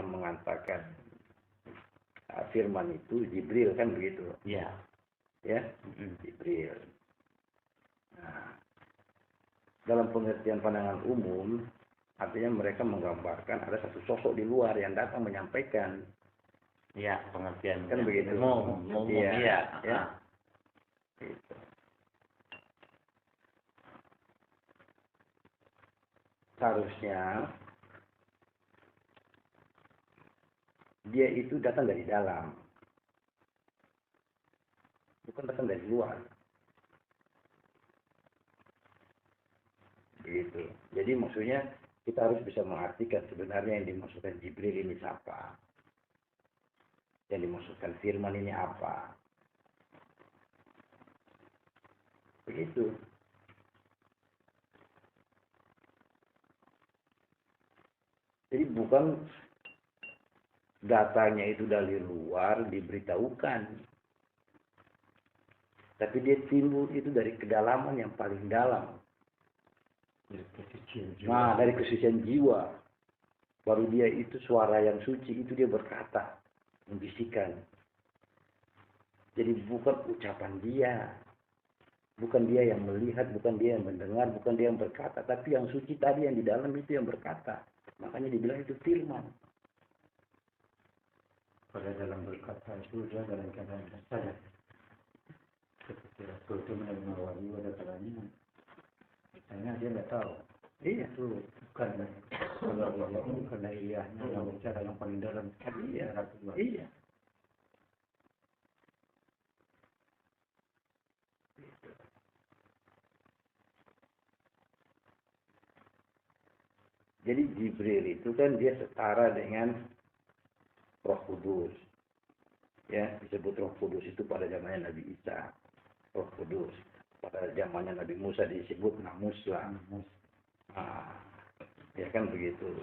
yang mengatakan firman itu Jibril, kan begitu? Iya. Ya, Jibril. Nah, dalam pengertian pandangan umum, artinya mereka menggambarkan ada satu sosok di luar yang datang menyampaikan. Iya, pengertian Kan begitu. Umum, Iya. Ya. Gitu. Seharusnya dia itu datang dari dalam, bukan datang dari luar. Gitu. Jadi maksudnya kita harus bisa mengartikan sebenarnya yang dimaksudkan Jibril ini siapa, yang dimaksudkan firman ini apa. Begitu. Jadi bukan datanya itu dari luar diberitahukan, tapi dia timbul itu dari kedalaman yang paling dalam. Nah, dari kesucian jiwa. Baru dia itu suara yang suci itu dia berkata, membisikkan. Jadi bukan ucapan dia, bukan dia yang melihat, bukan dia yang mendengar, bukan dia yang berkata, tapi yang suci tadi yang di dalam itu yang berkata. Makanya dibilang itu firman. Pada dalam berkata itu dia dalam keadaan sadar. Ketika Rasul itu menerima wahyu ada kalanya, misalnya dia nggak tahu. Iya. Itu bukan kalau Allah itu bukan ilahnya yang bicara yang paling dalam. Iya. Iya. Jadi Jibril itu kan dia setara dengan Roh Kudus. Ya, disebut Roh Kudus itu pada zamannya Nabi Isa. Roh Kudus. Pada zamannya Nabi Musa disebut Namuslah. Nah, ya kan begitu.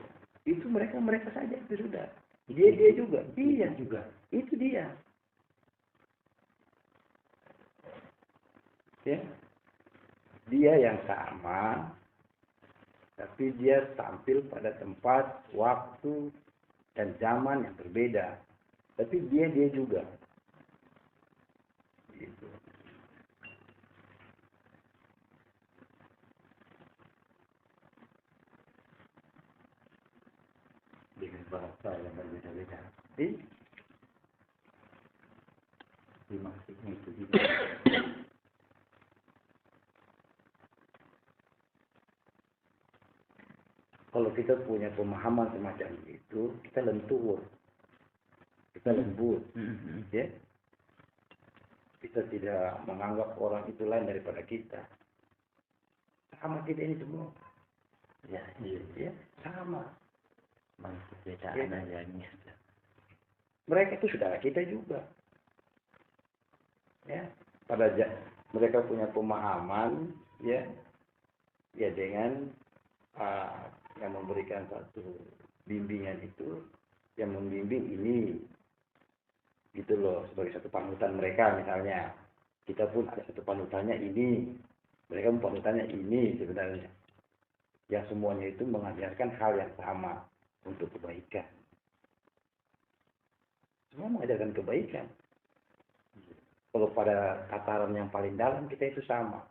Itu mereka saja itu sudah. Dia juga. Iya juga. Itu dia. Ya. Dia yang sama, tapi dia tampil pada tempat, waktu, dan zaman yang berbeda. Tapi dia juga. Gitu. Dengan bahasa yang berbeda-beda. Maksudnya itu juga. Kalau kita punya pemahaman semacam itu, kita lentur, kita lembut, ya. Kita tidak menganggap orang itu lain daripada kita. Sama kita ini semua. Ya, Ya, sama. Perbedaan aja ini. Mereka itu saudara kita juga. Ya, mereka punya pemahaman, ya dengan yang memberikan satu bimbingan itu, yang membimbing ini, gitu loh, sebagai satu panutan mereka misalnya. Kita pun ada satu panutannya ini, mereka pun panutannya ini sebenarnya. Yang semuanya itu mengajarkan hal yang sama untuk kebaikan. Semua mengajarkan kebaikan. Kalau pada tataran yang paling dalam kita itu sama.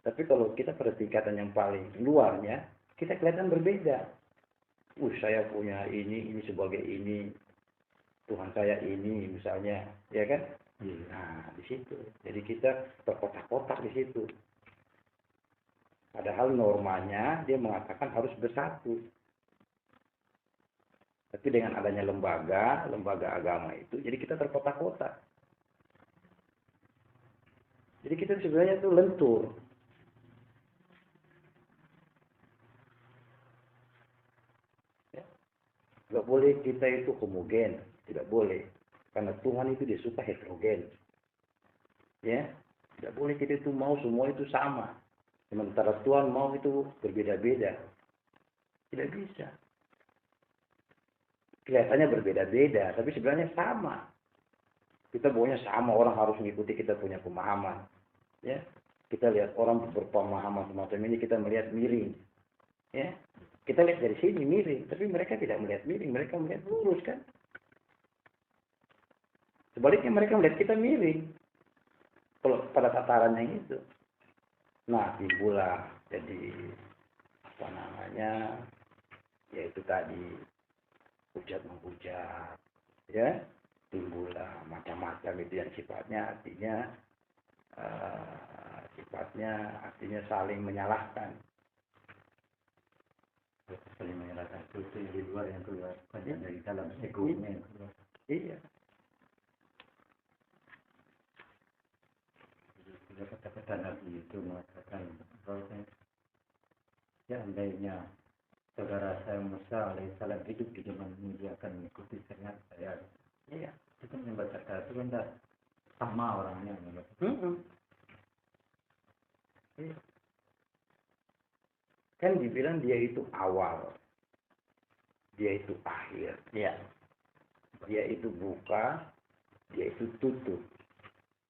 Tapi kalau kita pada tingkatan yang paling luarnya, kita kelihatan berbeda. Saya punya ini sebagai ini. Tuhan saya ini misalnya, ya kan? Nah, di situ. Jadi kita terkotak-kotak di situ. Padahal normanya dia mengatakan harus bersatu. Tapi dengan adanya lembaga agama itu, jadi kita terkotak-kotak. Jadi kita sebenarnya itu lentur. Ya. Gak boleh kita itu homogen, tidak boleh. Karena Tuhan itu dia suka heterogen. Ya, tidak boleh kita itu mau semua itu sama. Sementara Tuhan mau itu berbeda-beda. Tidak bisa. Kelihatannya berbeda-beda, tapi sebenarnya sama. Kita maunya sama, orang harus mengikuti kita punya pemahaman. Ya, kita lihat orang berpemahaman semacam ini, kita melihat miring. Ya, Kita lihat dari sini miring, tapi mereka tidak melihat miring, mereka melihat lurus kan. Sebaliknya mereka melihat kita miring. Kalau pada tataran yang itu. Nah, timbullah jadi apa namanya, yaitu tadi hujat menghujat, ya, timbullah macam-macam itu yang sifatnya artinya saling menyalahkan. Saling menyalahkan itu yang di luar yang keluar, bukan yang dari dalam egonya yang keluar. Iya. Kata-kata Nabi itu mengatakan bahwa seandainya saudara saya Musa alaihissalam hidup di zaman ini, dia akan mengikuti syariat saya. Iya. Itu membaca itu kan tidak sama orangnya. Iya. Kan dibilang dia itu awal, dia itu akhir, Iya. dia itu buka, dia itu tutup,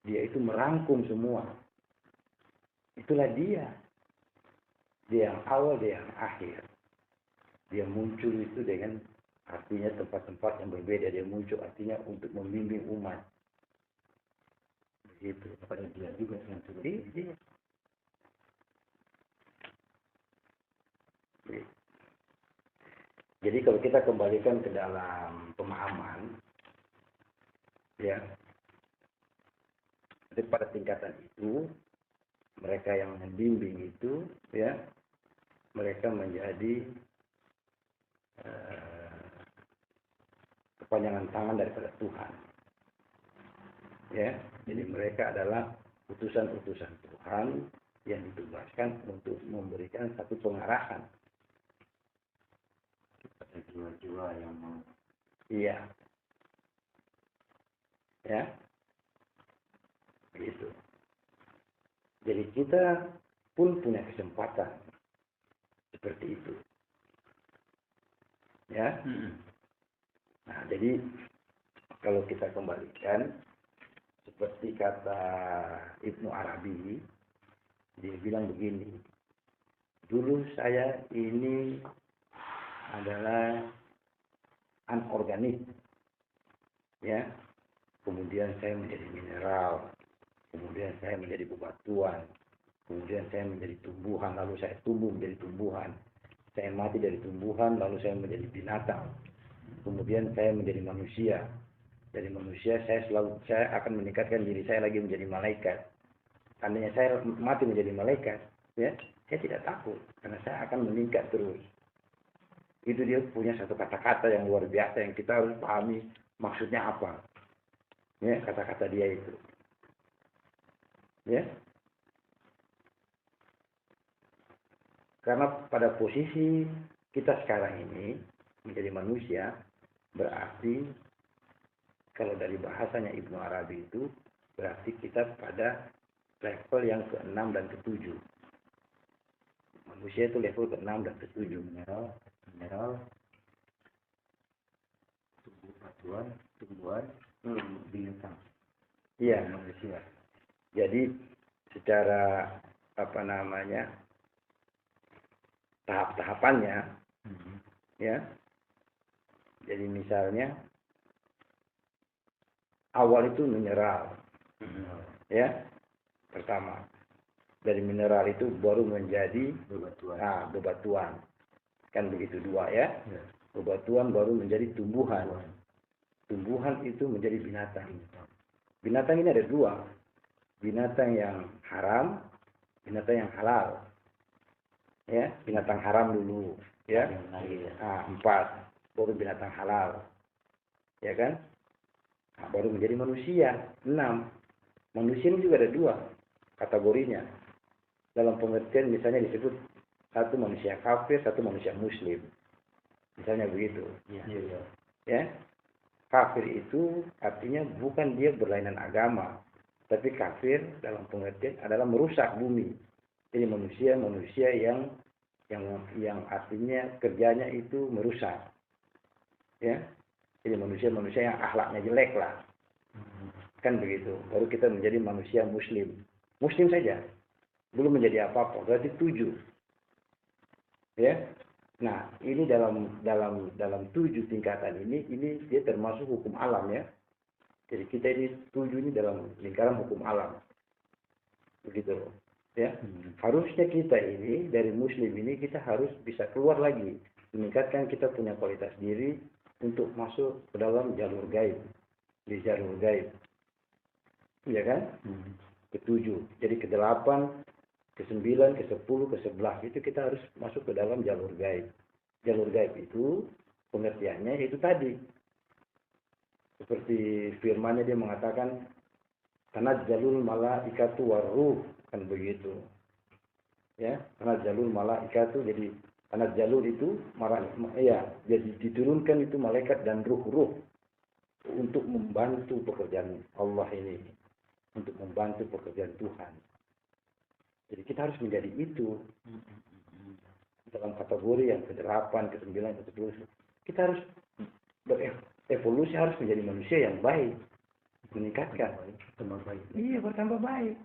dia itu merangkum semua. Itulah dia. Dia yang awal, dia yang akhir. Dia muncul itu dengan artinya tempat-tempat yang berbeda. Dia muncul artinya untuk membimbing umat. Begitu. Kepada dia juga yang turun. Iya. Jadi kalau kita kembalikan ke dalam pemahaman, ya, jadi pada tingkatan itu, mereka yang membimbing itu, ya, mereka menjadi kepanjangan tangan daripada Tuhan. Ya, jadi mereka adalah utusan-utusan Tuhan yang ditugaskan untuk memberikan satu pengarahan. Ada jiwa-jiwa yang mau. Iya. Ya. Begitu. Jadi kita pun punya kesempatan seperti itu. Ya. Nah, jadi kalau kita kembalikan seperti kata Ibnu Arabi, dia bilang begini, dulu saya ini adalah anorganik, ya, kemudian saya menjadi mineral, kemudian saya menjadi bebatuan, kemudian saya menjadi tumbuhan, lalu saya tumbuh menjadi tumbuhan, saya mati dari tumbuhan, lalu saya menjadi binatang, kemudian saya menjadi manusia. Dari manusia saya akan meningkatkan diri saya lagi menjadi malaikat. Andainya saya mati menjadi malaikat, ya, saya tidak takut karena saya akan meningkat terus. Itu dia punya satu kata-kata yang luar biasa yang kita harus pahami maksudnya apa. Ya, kata-kata dia itu. Ya. Karena pada posisi kita sekarang ini menjadi manusia, berarti kalau dari bahasanya Ibnu Arabi itu berarti kita pada level yang ke-6 dan ke-7. Manusia itu level ke-6 dan ke-7. Mineral, tumbuhan, binatang. Iya. Manusia. Jadi secara apa namanya tahap-tahapannya, ya. Jadi misalnya awal itu mineral, ya. Pertama dari mineral itu baru menjadi bebatuan. Kan begitu dua, ya. Bebatuan baru menjadi tumbuhan. Tumbuhan itu menjadi binatang. Binatang ini ada dua. Binatang yang haram, binatang yang halal. Ya, binatang haram dulu, ya. 4, baru binatang halal. Ya kan? Nah, baru menjadi manusia, 6. Manusia ini juga ada dua kategorinya. Dalam pengertian misalnya disebut satu manusia kafir, satu manusia muslim. Misalnya begitu. Ya. Kafir itu artinya bukan dia berlainan agama, tapi kafir dalam pengertian adalah merusak bumi. Jadi manusia yang artinya kerjanya itu merusak. Ya. Jadi manusia yang akhlaknya jelek lah. Kan begitu. Baru kita menjadi manusia muslim. Muslim saja. Belum menjadi apa-apa. Berarti 7. Ya. Nah, ini dalam 7 tingkatan ini dia termasuk hukum alam ya. Jadi kita ini 7 ini dalam lingkaran hukum alam. Begitu. Ya. Harusnya kita ini dari muslim ini kita harus bisa keluar lagi, meningkatkan kita punya kualitas diri untuk masuk ke dalam jalur gaib. Di jalur gaib. Iya kan? Ke-7. Jadi ke-8, ke-9, ke-10, ke-11 itu kita harus masuk ke dalam jalur gaib. Jalur gaib itu pengertiannya itu tadi. Seperti firman-Nya dia mengatakan tanazalul malaikatu waruh, kan begitu. Ya, tanazalul malaikatu, jadi tanazalul itu jadi diturunkan itu malaikat dan ruh-ruh untuk membantu pekerjaan Allah ini, untuk membantu pekerjaan Tuhan. Jadi kita harus menjadi itu dalam kategori yang ke-8, ke-9, ke-10. Kita harus berevolusi, harus menjadi manusia yang baik, meningkatkan, Tambah baik. iya, bertambah baik.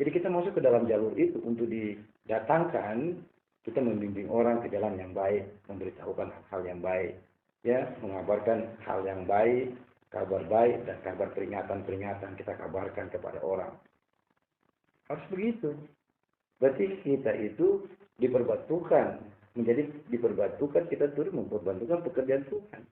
Jadi kita masuk ke dalam jalur itu untuk didatangkan, kita membimbing orang ke jalan yang baik, memberitahukan hal yang baik, ya, mengabarkan hal yang baik, kabar baik dan kabar peringatan-peringatan kita kabarkan kepada orang. Harus begitu. Berarti kita itu diperbantukan, diperbantukan kita turut memperbantukan pekerjaan Tuhan.